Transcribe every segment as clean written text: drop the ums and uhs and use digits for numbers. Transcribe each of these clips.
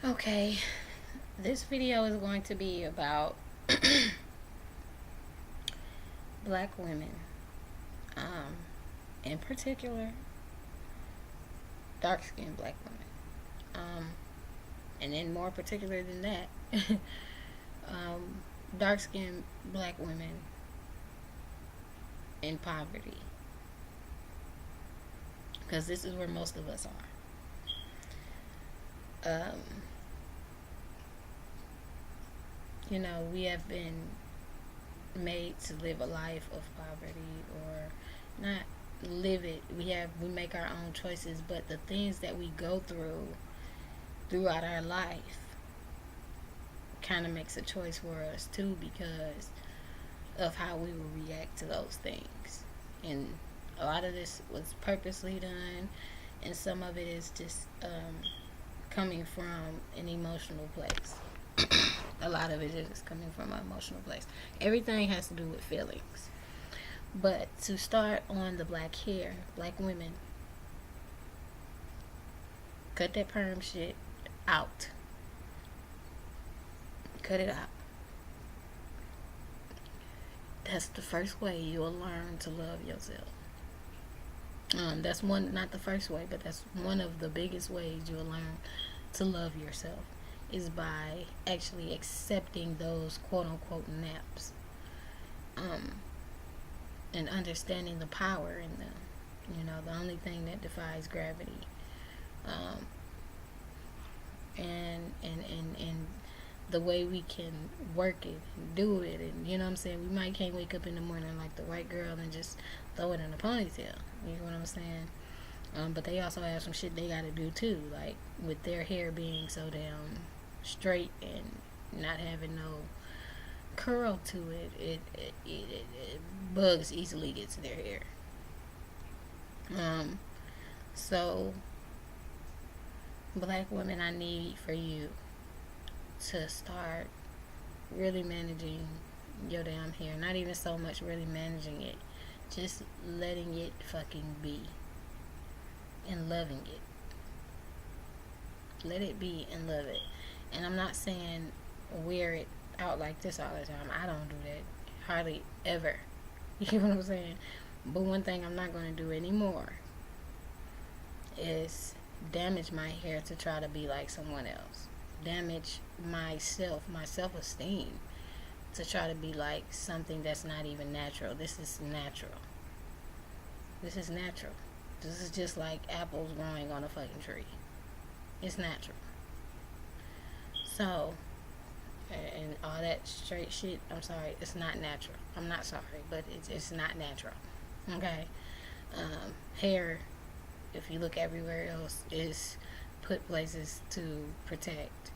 Okay, this video is going to be about black women, um, in particular, dark-skinned black women, and then more particular than that, um, dark-skinned black women in poverty, because this is where most of us are. We have been made to live a life of poverty, or not live it. We make our own choices, but the things that we go through throughout our life kind of makes a choice for us too, because of how we will react to those things. And a lot of this was purposely done, and some of it is just coming from an emotional place. A lot of it is coming from an emotional place. Everything has to do with feelings. But to start on the black hair, black women, cut that perm shit out. Cut it out. That's the first way you'll learn to love yourself. That's one, not the first way, but that's one of the biggest ways you'll learn to love yourself, is by actually accepting those quote unquote naps, and understanding the power in them. The only thing that defies gravity. And the way we can work it and do it, and you know what I'm saying, we might can't wake up in the morning like the white girl and just throw it in a ponytail, you know what I'm saying. But they also have some shit they gotta do too, like with their hair being so damn straight and not having no curl to it. It bugs easily get to their hair. So black women, I need for you to start really managing your damn hair. Not even so much really managing it, just letting it fucking be and loving it. Let it be and love it. And I'm not saying wear it out like this all the time. I don't do that hardly ever. You know what I'm saying? But one thing I'm not going to do anymore is damage my hair to try to be like someone else. Damage myself, my self-esteem, to try to be like something that's not even natural. This is natural. This is natural. This is just like apples growing on a fucking tree. It's natural. So, and all that straight shit, I'm sorry, it's not natural. I'm not sorry, but it's not natural. Okay? Hair, if you look everywhere else, is put places to protect.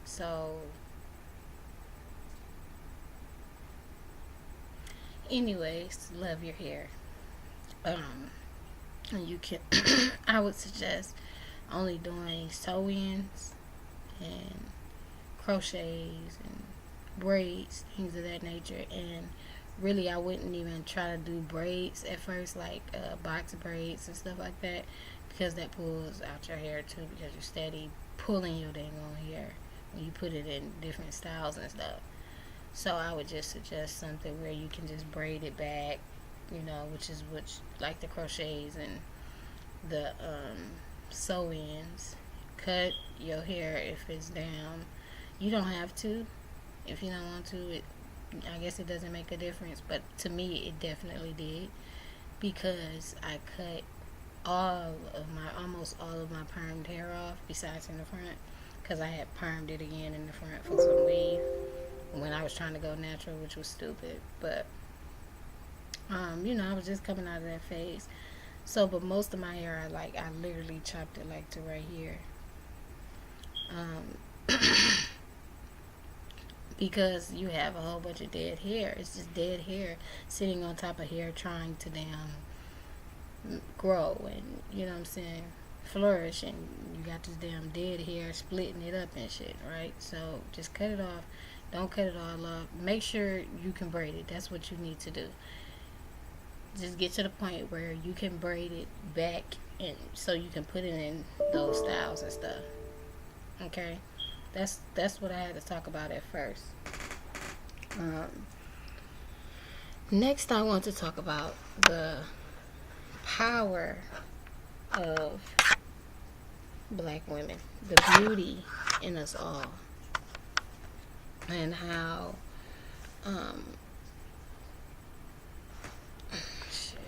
So, anyways, love your hair. And you can, I would suggest only doing sew-ins and crochets and braids, things of that nature. And really, I wouldn't even try to do braids at first, like box braids and stuff like that, because that pulls out your hair too, because you're steady pulling your dang on hair when you put it in different styles and stuff. So I would just suggest something where you can just braid it back, which is like the crochets and the sew-ins. Cut your hair if it's down. You don't have to if you don't want to. I guess it doesn't make a difference, but to me it definitely did, because I cut almost all of my permed hair off, besides in the front, because I had permed it again in the front for some weave when I was trying to go natural, which was stupid. But I was just coming out of that phase. So, but most of my hair, I literally chopped it like to right here. Because you have a whole bunch of dead hair. It's just dead hair sitting on top of hair trying to damn grow and, you know what I'm saying, flourish. And you got this damn dead hair splitting it up and shit, right? So just cut it off. Don't cut it all off. Make sure you can braid it. That's what you need to do. Just get to the point where you can braid it back and so you can put it in those styles and stuff. Okay, that's what I had to talk about at first. Um, Next, I want to talk about the power of black women, the beauty in us all, and how um, shit.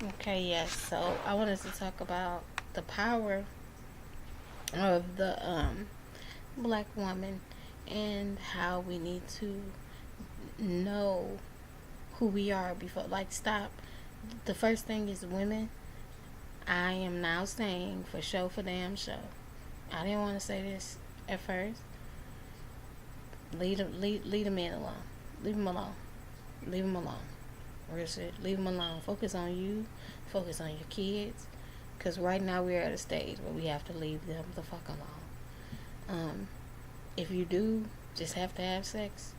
Okay, yes. So I wanted to talk about the power of the black woman and how we need to know who we are before, like, stop. The first thing is women. I am now saying for show, for damn show. I didn't want to say this at first. Leave the men alone. Leave them alone. Leave them alone. Real shit. Leave them alone. Focus on you. Focus on your kids. Because right now we're at a stage where we have to leave them the fuck alone. If you do just have to have sex,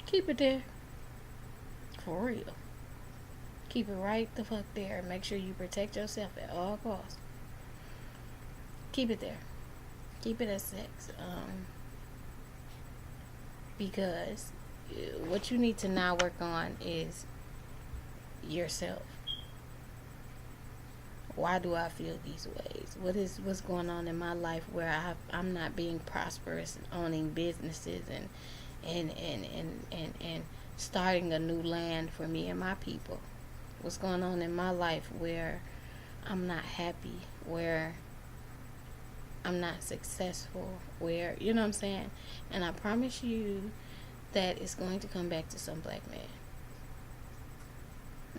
keep it there. For real. Keep it right the fuck there. Make sure you protect yourself at all costs. Keep it there. Keep it as sex. Because what you need to now work on is yourself. Why do I feel these ways? What's going on in my life where I'm not being prosperous and owning businesses and starting a new land for me and my people? What's going on in my life where I'm not happy, where I'm not successful, where, you know what I'm saying? And I promise you that it's going to come back to some black man.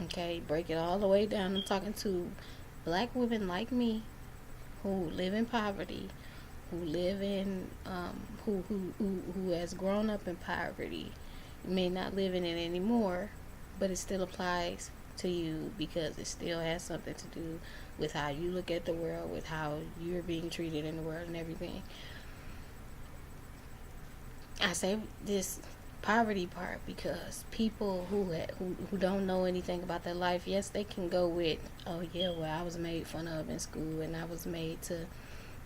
Okay, break it all the way down. I'm talking to black women like me who live in poverty, who live in who has grown up in poverty. You may not live in it anymore, but it still applies to you because it still has something to do with how you look at the world, with how you're being treated in the world and everything. I say this poverty part because people who don't know anything about their life, yes, they can go with, oh yeah, well, I was made fun of in school and I was made to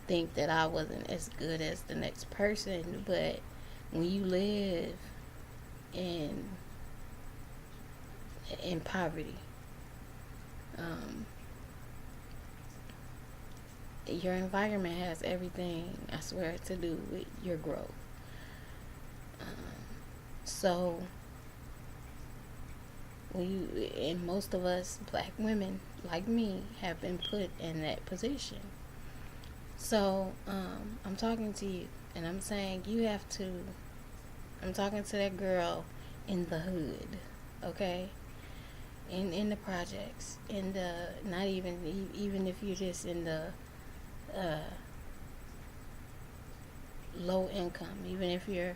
think that I wasn't as good as the next person. But when you live in poverty, your environment has everything, I swear, to do with your growth. So and most of us black women like me have been put in that position. So I'm talking to you and I'm saying I'm talking to that girl in the hood, okay? In the projects, in the, not even if you're just in the low income, even if you're,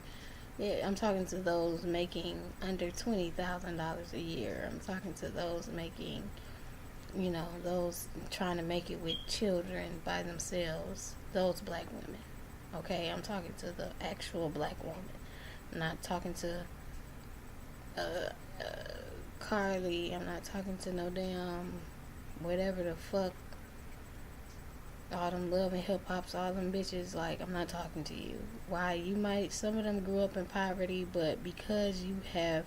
I'm talking to those making under $20,000 a year. I'm talking to those making, those trying to make it with children by themselves. Those black women, okay? I'm talking to the actual black woman. I'm not talking to Carly. I'm not talking to no damn whatever the fuck, all them love and hip hops, all them bitches. Like, I'm not talking to you. Why? Some of them grew up in poverty, but because you have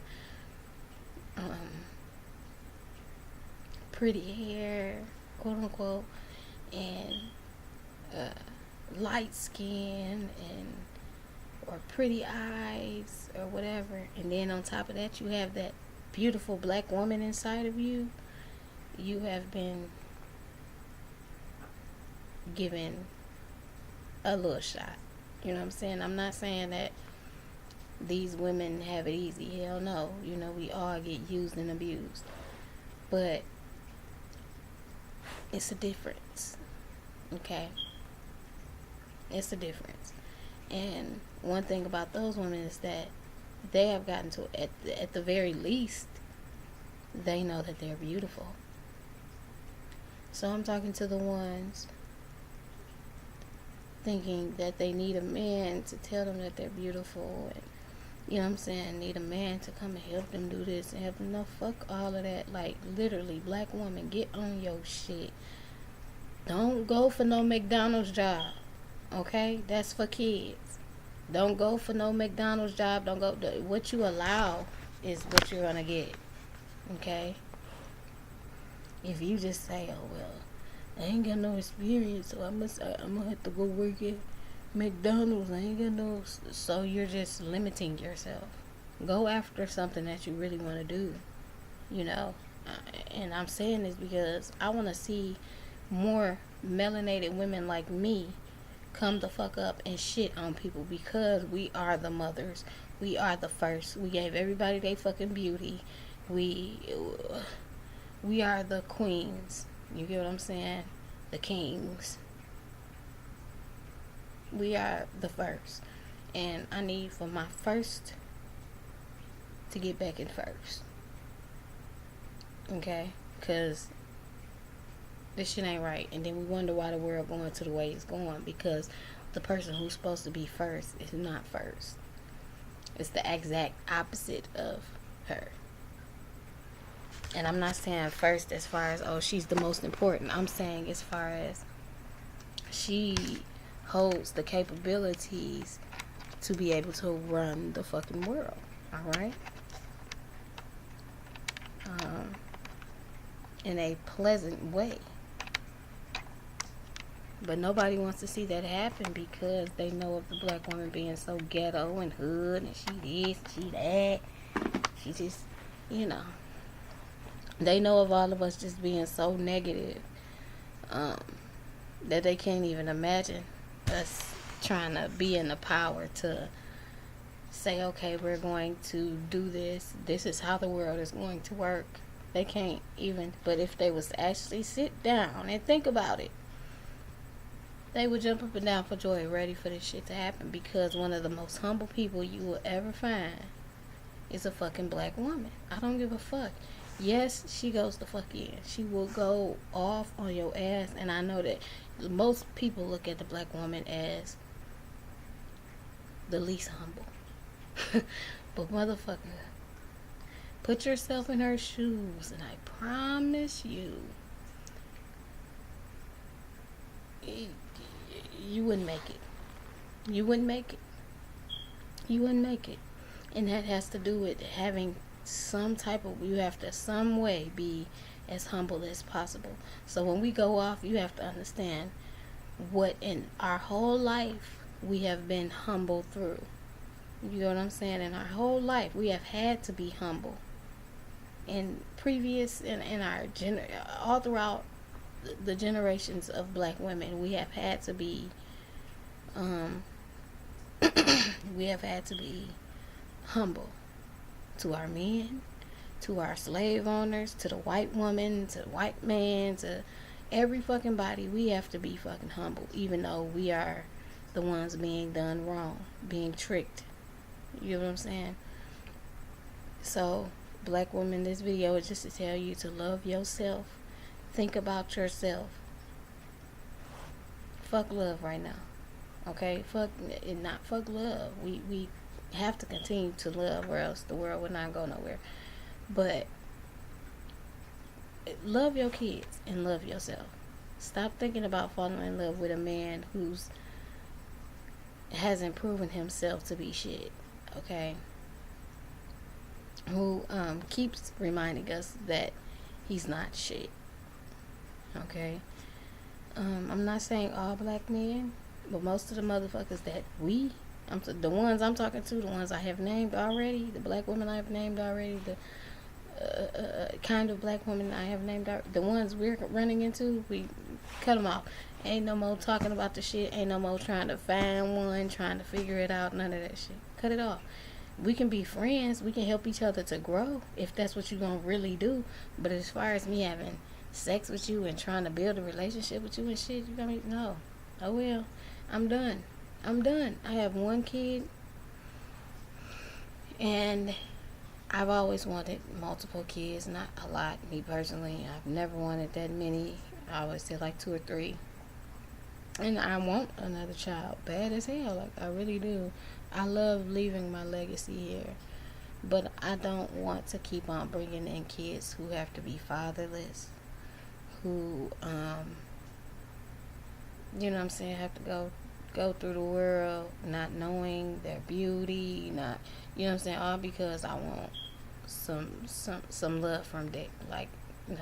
pretty hair, quote unquote, and light skin or pretty eyes or whatever, and then on top of that you have that beautiful black woman inside of you, you have been given a little shot. You know what I'm saying? I'm not saying that these women have it easy. Hell no. We all get used and abused. But it's a difference. Okay? It's a difference. And one thing about those women is that they have gotten to, at the very least, they know that they're beautiful. So I'm talking to the ones thinking that they need a man to tell them that they're beautiful, and you know what I'm saying, need a man to come and help them do this and help them. No, fuck all of that. Like, literally, black woman, get on your shit. Don't go for no McDonald's job, okay? That's for kids. Don't go for no McDonald's job. Don't go. What you allow is what you're gonna get, okay? If you just say, oh well, I ain't got no experience, so I'm gonna have to go work at McDonald's. I ain't got no. So you're just limiting yourself. Go after something that you really want to do, you know. And I'm saying this because I want to see more melanated women like me come the fuck up and shit on people, because we are the mothers. We are the first. We gave everybody their fucking beauty. We are the queens. You get what I'm saying? The kings. We are the first. And I need for my first to get back in first. Okay? Because this shit ain't right. And then we wonder why the world going to the way it's going, because the person who's supposed to be first is not first. It's the exact opposite of her. And I'm not saying first as far as, oh, she's the most important. I'm saying as far as she holds the capabilities to be able to run the fucking world. Alright? In a pleasant way. But nobody wants to see that happen, because they know of the black woman being so ghetto and hood, and she this, she that. She just, you know. They know of all of us just being so negative, that they can't even imagine us trying to be in the power to say, okay, we're going to do this. This is how the world is going to work. They can't even. But if they was to actually sit down and think about it, they would jump up and down for joy, ready for this shit to happen. Because one of the most humble people you will ever find is a fucking black woman. I don't give a fuck. Yes, she goes the fuck in. She will go off on your ass. And I know that most people look at the black woman as the least humble. But motherfucker, put yourself in her shoes, and I promise you, you wouldn't make it. You wouldn't make it. You wouldn't make it. And that has to do with having some type of, you have to some way be as humble as possible. So when we go off, you have to understand what in our whole life we have been humble through. You know what I'm saying? In our whole life we have had to be humble. In previous, in our all throughout the generations of black women, we have had to be we have had to be humble to our men, to our slave owners, to the white woman, to the white man, to every fucking body. We have to be fucking humble, even though we are the ones being done wrong, being tricked. You know what I'm saying? So, black woman, this video is just to tell you to love yourself. Think about yourself. Fuck love right now. Okay? Fuck love. We have to continue to love, or else the world will not go nowhere. But love your kids and love yourself. Stop thinking about falling in love with a man who's hasn't proven himself to be shit. Okay? Who keeps reminding us that he's not shit. Okay? I'm not saying all black men, but most of the motherfuckers that the ones I'm talking to, the ones I have named already, the black women I have named already, the kind of black women I have named already, the ones we're running into, we cut them off. Ain't no more talking about the shit. Ain't no more trying to find one, trying to figure it out. None of that shit. Cut it off. We can be friends. We can help each other to grow if that's what you're going to really do. But as far as me having sex with you and trying to build a relationship with you and shit, you got me? No. Oh well. I'm done. I have one kid. And I've always wanted multiple kids. Not a lot, me personally. I've never wanted that many. I always said like 2 or 3. And I want another child bad as hell. Like, I really do. I love leaving my legacy here. But I don't want to keep on bringing in kids who have to be fatherless, who, you know what I'm saying, have to go through the world not knowing their beauty, not, you know what I'm saying, all because I want some love from dick. Like, no,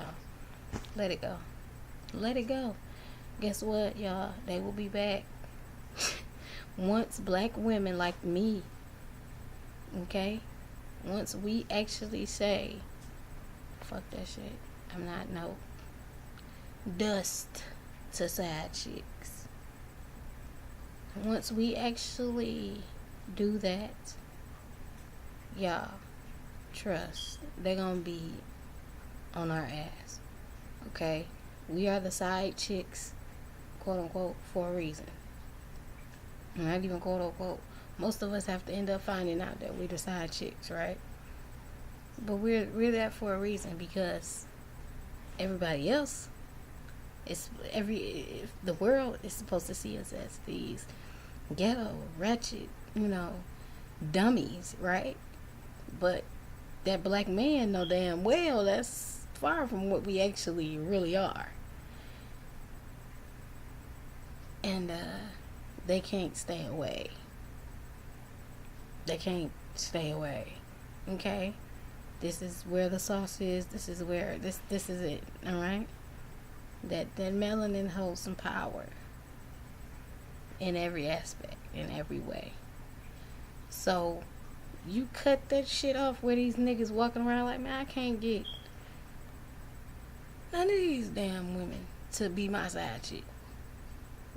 let it go. Let it go. Guess what, y'all? They will be back. Once black women like me, okay, once we actually say, fuck that shit, I'm not no dust to side chicks. Once we actually do that, y'all, trust, they're gonna be on our ass. Okay? We are the side chicks, quote unquote, for a reason. Not even quote unquote. Most of us have to end up finding out that we're the side chicks, right? But we're that for a reason, because everybody else the world is supposed to see us as these ghetto, ratchet, dummies, right? But that black man know damn well that's far from what we actually really are. And they can't stay away. They can't stay away. Okay? This is where the sauce is. This is where this is it. Alright? That melanin holds some power in every aspect, in every way. So you cut that shit off where these niggas walking around like, man, I can't get none of these damn women to be my side chick.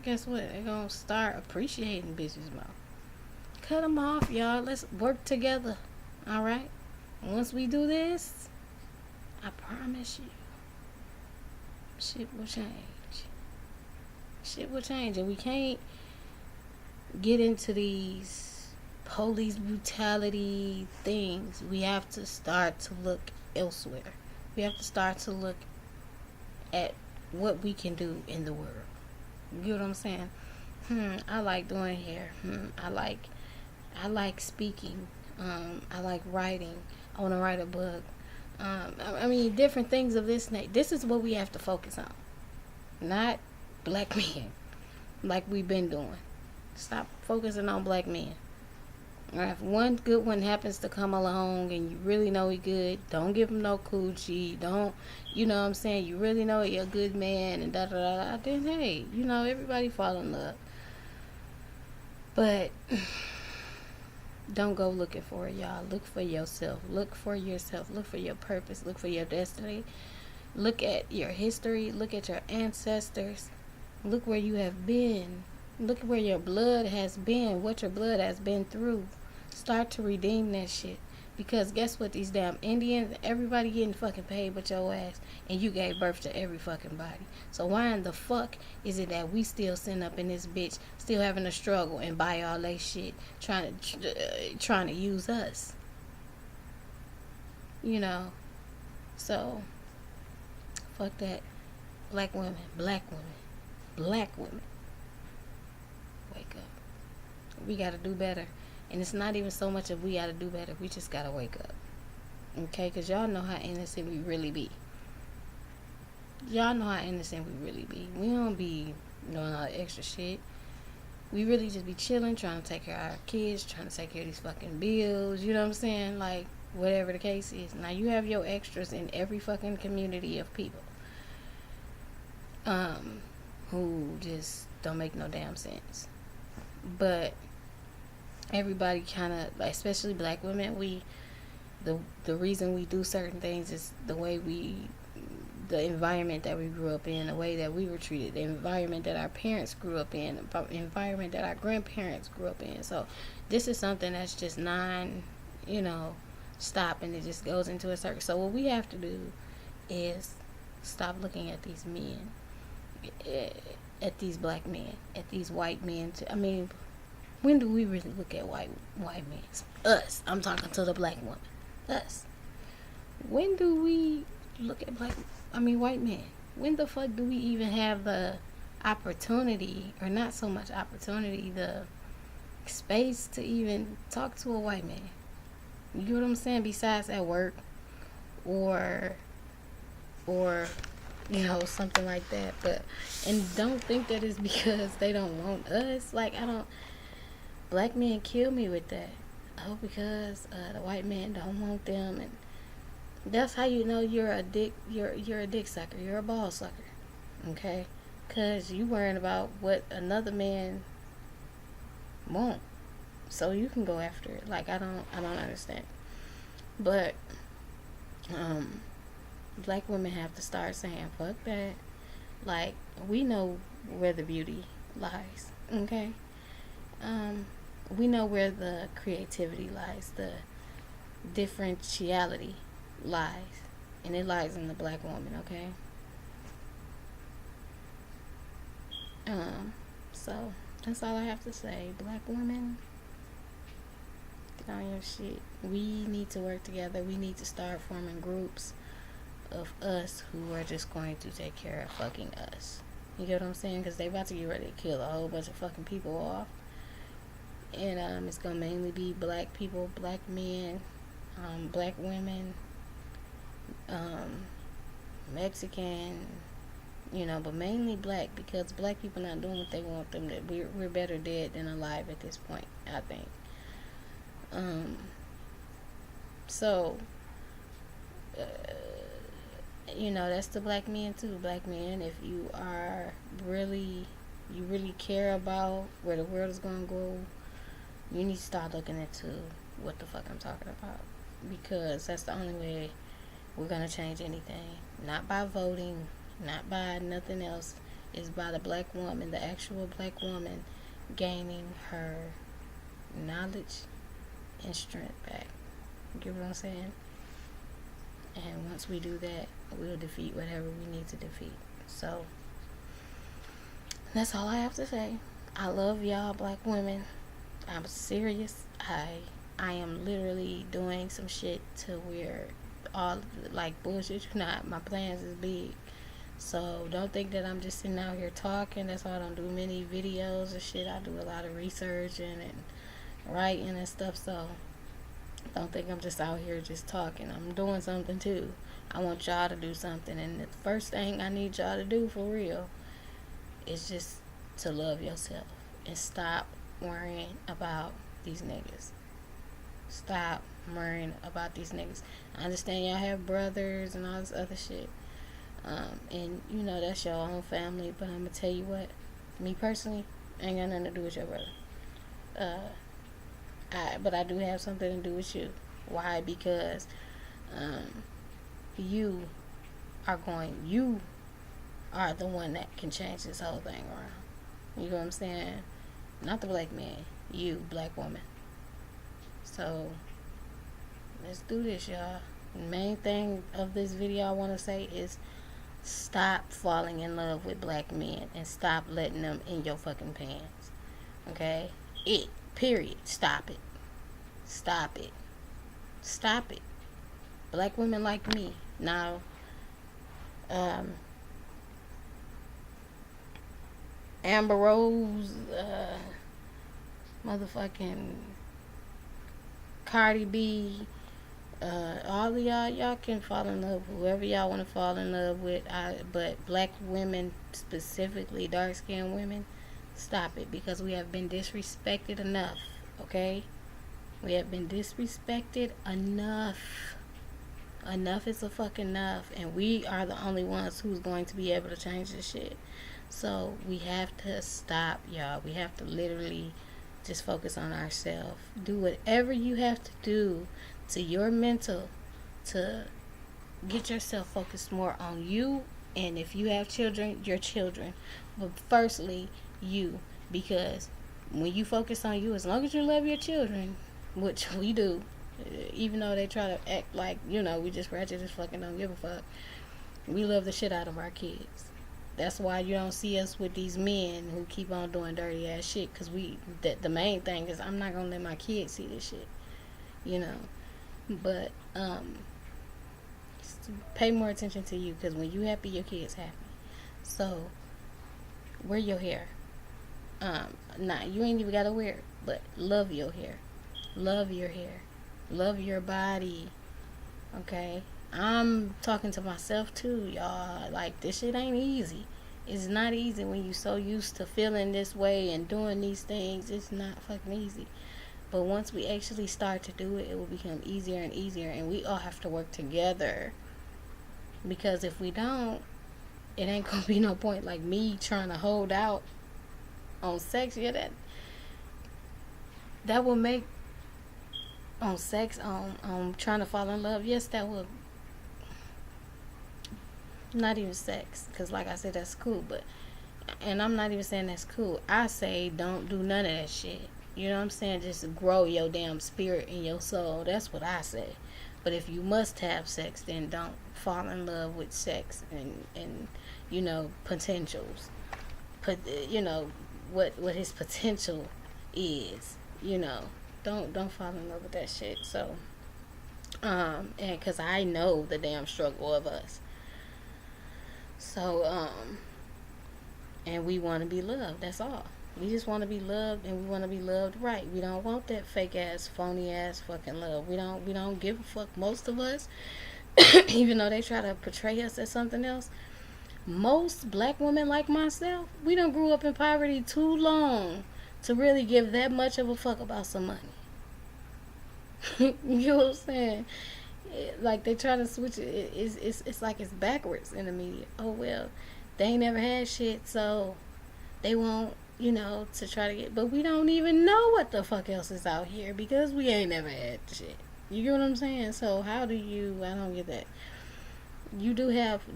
Guess what? They're gonna start appreciating bitches more. Cut them off, y'all. Let's work together. Alright? Once we do this, I promise you, shit will change. Shit will change. And we can't get into these police brutality things. We have to start to look elsewhere. We have to start to look at what we can do in the world. You get what I'm saying? I like doing hair. I like speaking. I like writing. I want to write a book. I mean, different things of this nature. This is what we have to focus on. Not black men, like we've been doing. Stop focusing on black men. Alright, if one good one happens to come along and you really know he good, don't give him no coochie. Don't, you know what I'm saying? You really know you're a good man and da-da-da-da. Then, hey, everybody fall in love. But don't go looking for it, y'all. Look for yourself. Look for yourself. Look for your purpose. Look for your destiny. Look at your history. Look at your ancestors. Look where you have been. Look where your blood has been. What your blood has been through. Start to redeem that shit. Because guess what? These damn Indians, everybody getting fucking paid but your ass. And you gave birth to every fucking body. So why in the fuck is it that we still sitting up in this bitch, still having to struggle and buy all that shit, trying to use us? So fuck that. Black women, wake up. We gotta do better. And it's not even so much of we gotta do better. We just gotta wake up. Okay? Because y'all know how innocent we really be. We don't be doing all the extra shit. We really just be chilling, trying to take care of our kids, trying to take care of these fucking bills. You know what I'm saying? Like, whatever the case is. Now, you have your extras in every fucking community of people. Who just don't make no damn sense. But everybody kind of, especially black women, the reason we do certain things is the environment that we grew up in, the way that we were treated, the environment that our parents grew up in, the environment that our grandparents grew up in. So this is something that's just stop, and it just goes into a circle. So what we have to do is stop looking at these men, at these black men, at these white men. When do we really look at white men? Us. I'm talking to the black woman. Us. When do we look at white men? When the fuck do we even have the opportunity, or not so much opportunity, the space to even talk to a white man. You get what I'm saying? Besides at work, or or something like that. But and don't think that it's because they don't want us. Like, I don't. Black men kill me with that. Oh, because the white man don't want them, and that's how you know you're a dick. You're a dick sucker. You're a ball sucker. Okay, cause you worrying about what another man want, so you can go after it. Like, I don't understand. But um, black women have to start saying fuck that. Like, we know where the beauty lies. Okay, um, we know where the creativity lies, the differentiality lies, and it lies in the black woman. Okay. Um, so that's all I have to say. Black women, get on your shit. We need to work together. We need to start forming groups of us who are just going to take care of fucking us. You get what I'm saying? Because they about to get ready to kill a whole bunch of fucking people off. And it's going to mainly be black people, black men, black women, um, Mexican, but mainly black, because black people not doing what they want them to. We're better dead than alive at this point, I think. So, that's the black men too. Black men, if you really care about where the world is going to go, you need to start looking into what the fuck I'm talking about, because that's the only way we're going to change anything. Not by voting, not by nothing else. It's by the black woman, the actual black woman, gaining her knowledge and strength back. You get what I'm saying? And once we do that, we'll defeat whatever we need to defeat. So that's all I have to say. I love y'all, black women. I'm serious. I am literally doing some shit to where all, like, bullshit you not, my plans is big. So don't think that I'm just sitting out here talking. That's why I don't do many videos and shit. I do a lot of researching and writing and stuff. So don't think I'm just out here just talking. I'm doing something too. I want y'all to do something. And the first thing I need y'all to do for real is just to love yourself and stop worrying about these niggas. Stop worrying about these niggas. I understand y'all have brothers and all this other shit. And that's your own family, but I'm gonna tell you what, me personally, ain't got nothing to do with your brother. But I do have something to do with you. Why? Because you are the one that can change this whole thing around. You know what I'm saying? Not the black man, you, black woman. So let's do this, y'all. The main thing of this video I want to say is stop falling in love with black men and stop letting them in your fucking pants. Okay? Period. Stop it. Stop it. Stop it. Black women like me. Now, Amber Rose, motherfucking Cardi B, all of y'all can fall in love with whoever y'all want to fall in love with. But black women, specifically dark-skinned women, stop it, because we have been disrespected enough. Okay, we have been disrespected enough. Enough is a fucking enough, and we are the only ones who's going to be able to change this shit. So we have to stop, y'all. We have to literally just focus on ourselves. Do whatever you have to do to your mental to get yourself focused more on you, and if you have children, your children. But firstly, you, because when you focus on you, as long as you love your children, which we do, even though they try to act like, we just ratchet as fucking don't give a fuck, we love the shit out of our kids. That's why you don't see us with these men who keep on doing dirty ass shit, because the main thing is, I'm not gonna let my kids see this shit, but pay more attention to you, because when you happy, your kids happy. So Wear your hair. Nah, you ain't even gotta wear it, but love your hair. Love your hair. Love your body. Okay? I'm talking to myself too, y'all. Like, this shit ain't easy. It's not easy when you so used to feeling this way and doing these things. It's not fucking easy. But once we actually start to do it, it will become easier and easier. And we all have to work together. Because if we don't, it ain't gonna be no point like me trying to hold out on sex. Yeah, that will make on sex, on trying to fall in love. Yes, that will. Not even sex, because like I said, that's cool. But and I'm not even saying that's cool. I say don't do none of that shit. You know what I'm saying? Just grow your damn spirit and your soul. That's what I say. But if you must have sex, then don't fall in love with sex and you know, potentials. Put you know what his potential is. You know, don't fall in love with that shit. So and because I know the damn struggle of us. So and we want to be loved. That's all. We just want to be loved, and we want to be loved right. We don't want that fake ass, phony ass fucking love. We don't give a fuck. Most of us, even though they try to portray us as something else, most black women like myself, we don't grew up in poverty too long to really give that much of a fuck about some money. You know what I'm saying? Like they try to switch it. It's like it's backwards in the media. Oh well, they ain't never had shit, so they won't, you know, to try to get. But we don't even know what the fuck else is out here because we ain't never had shit. You get what I'm saying? So how do you? I don't get that. You do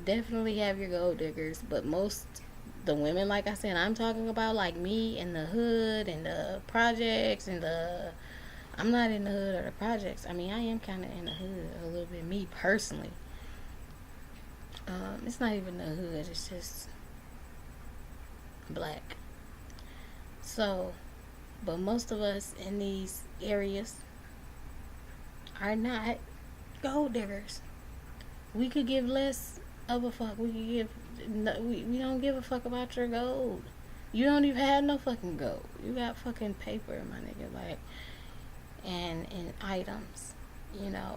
definitely have your gold diggers, but most the women, like I said, I'm talking about, like me in the hood and the projects and the. I'm not in the hood or the projects. I mean, I am kind of in the hood a little bit. Me personally, it's not even the hood. It's just black. So, but most of us in these areas are not gold diggers. We could give less of a fuck. We could give. No, we don't give a fuck about your gold. You don't even have no fucking gold. You got fucking paper, my nigga. Like, and items. You know,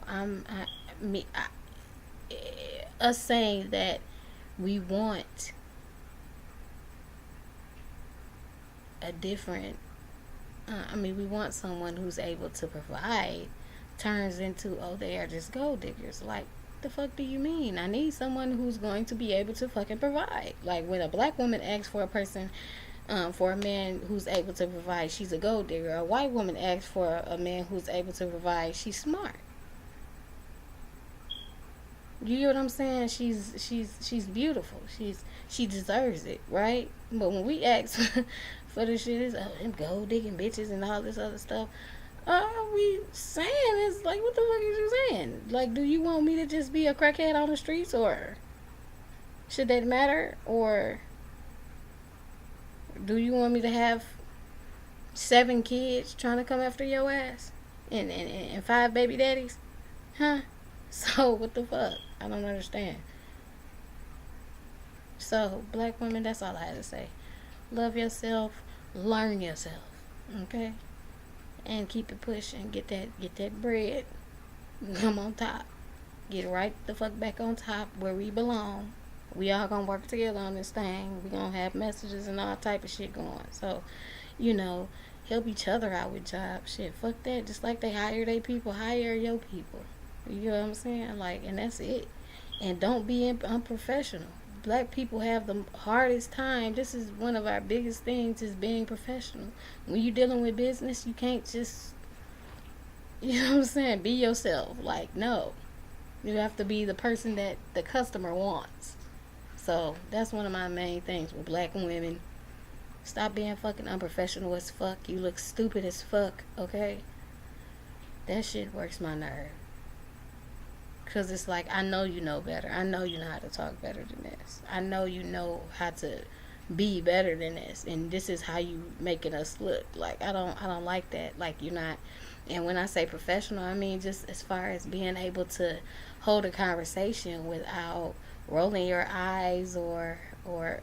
us saying that we want a different. We want someone who's able to provide. Turns into, oh, they are just gold diggers. Like, the fuck do you mean? I need someone who's going to be able to fucking provide. Like, when a black woman asks for a person, for a man who's able to provide, she's a gold digger. A white woman asks for a man who's able to provide, she's smart. You know what I'm saying? She's beautiful. She deserves it, right? But when we ask for the shit, it's them gold digging bitches and all this other stuff. We saying is like, what the fuck is you saying? Like, do you want me to just be a crackhead on the streets, or should that matter? Or do you want me to have 7 kids trying to come after your ass and 5 baby daddies? Huh? So what the fuck? I don't understand. So black women, that's all I had to say. Love yourself, learn yourself, okay? And keep it pushing. Get that bread. Come on top. Get right the fuck back on top where we belong. We all gonna work together on this thing. We gonna have messages and all type of shit going. So, you know, help each other out with jobs. Shit, fuck that. Just like they hire their people, hire your people. You know what I'm saying? Like, and that's it. And don't be unprofessional. Black people have the hardest time. This is one of our biggest things, is being professional. When you're dealing with business, you can't just, you know what I'm saying, be yourself. Like, no. You have to be the person that the customer wants. So that's one of my main things with black women. Stop being fucking unprofessional as fuck. You look stupid as fuck, okay? That shit works my nerve. Because it's like, I know you know better. I know you know how to talk better than this. I know you know how to be better than this. And this is how you making us look. Like, I don't like that. Like, you're not. And when I say professional, I mean just as far as being able to hold a conversation without rolling your eyes or or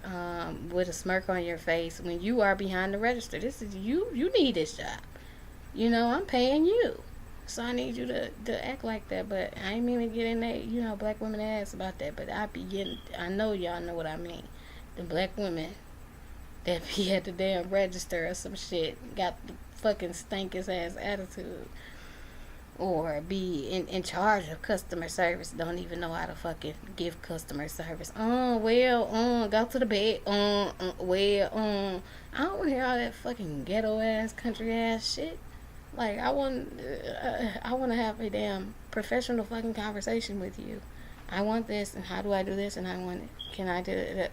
with a smirk on your face when you are behind the register. This is you. You need this job. You know, I'm paying you. So I need you to act like that. But I ain't mean to get in that, black women ass about that. But I know y'all know what I mean. The black women that be at the damn register or some shit got the fucking stankiest ass attitude. Or be in charge of customer service, don't even know how to fucking give customer service. Go to the bed. I don't want to hear all that fucking ghetto ass, country ass shit. Like, I want to have a damn professional fucking conversation with you. I want this, and how do I do this, and I want it. Can I do it?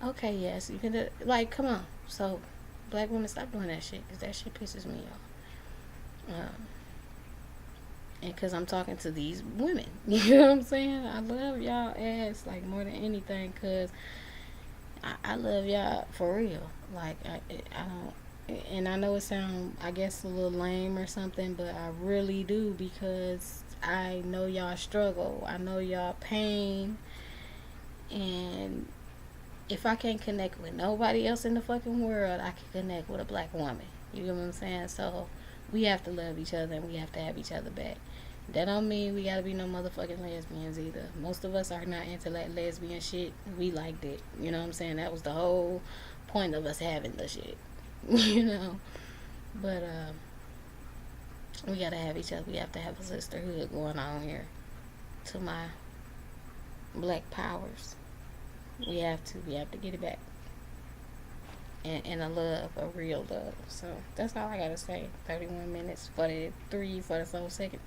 Okay, yes, you can do it. Like, come on. So, black women, stop doing that shit, because that shit pisses me off. And because I'm talking to these women. You know what I'm saying? I love y'all ass, like, more than anything, because I love y'all for real. Like, I don't, and I know it sounds, I guess, a little lame or something, but I really do, because I know y'all struggle. I know y'all pain. And if I can't connect with nobody else in the fucking world, I can connect with a black woman. You know what I'm saying? So we have to love each other, and we have to have each other back. That don't mean we gotta be no motherfucking lesbians either. Most of us are not into that lesbian shit. We liked it. You know what I'm saying? That was the whole point of us having the shit. You know? But we gotta have each other. We have to have a sisterhood going on here. To my black powers. We have to get it back. And a love, a real love. So that's all I gotta say. 31 minutes, 43, 44 seconds.